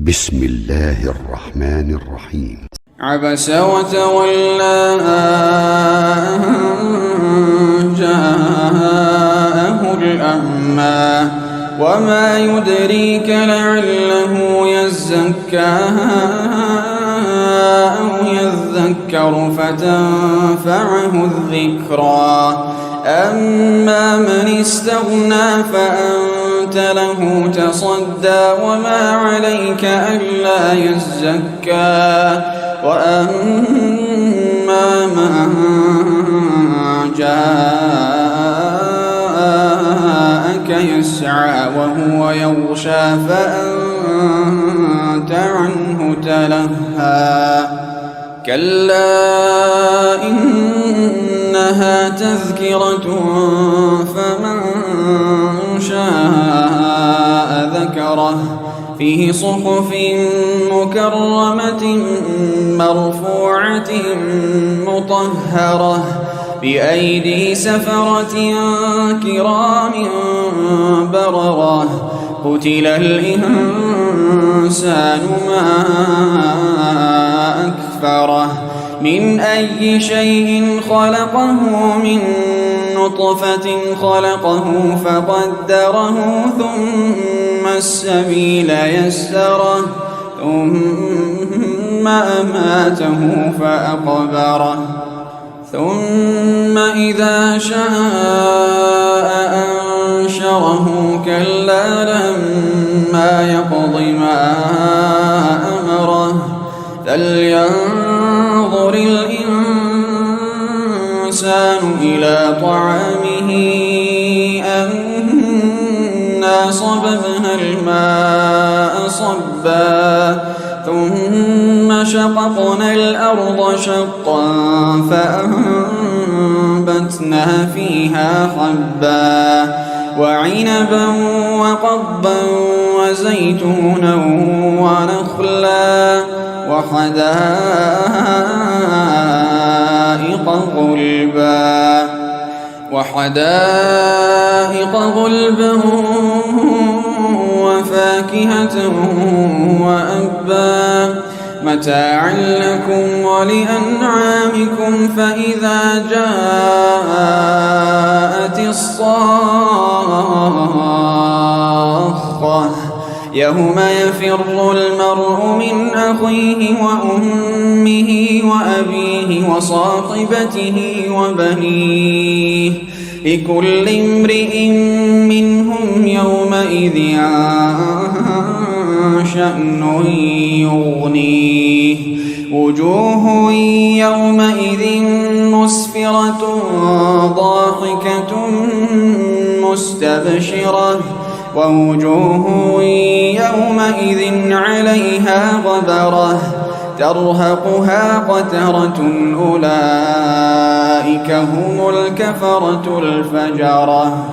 بسم الله الرحمن الرحيم. عبس وتولى أن جاءه الأعمى وما يدريك لعله يزكى أو يذكر فتنفعه الذكرى أما من استغنى فأنت له تصدى وما عليك ألا يزكى وأما من جاءك يسعى وهو يغشى فأنت عنه تلهى كلا إنها تذكرة فمن شاء ذكره فيه صحف مكرمة مرفوعة مطهرة بأيدي سفرة كرام بررة قتل الإنسان ما أكفره من أي شيء خلقه من نطفة خلقه فقدره ثم السبيل يسره ثم أماته فأقبره ثم إذا شاء أنشره كلا لما يقض ما أمره فلينظر الإنسان إلى طعامه أنا صببنا الماء صبا ثم شققنا الأرض شقا فأنبتنا فيها حبا وعنبا وقضبا وزيتونا ونخلا وحدائق غلبا وفاكهة وأبا متاعا لكم ولأنعامكم فإذا جاءت الصاخة يوم يفر المرء من أخيه وأمه وأبيه وصاحبته وبنيه لكل امرئ منهم يومئذ شأن يغنيه وجوه يومئذ مسفرة ضاحكة مستبشرة ووجوه يومئذ عليها غبرة ترهقها قترة أولئك هم الكفرة الفجرة.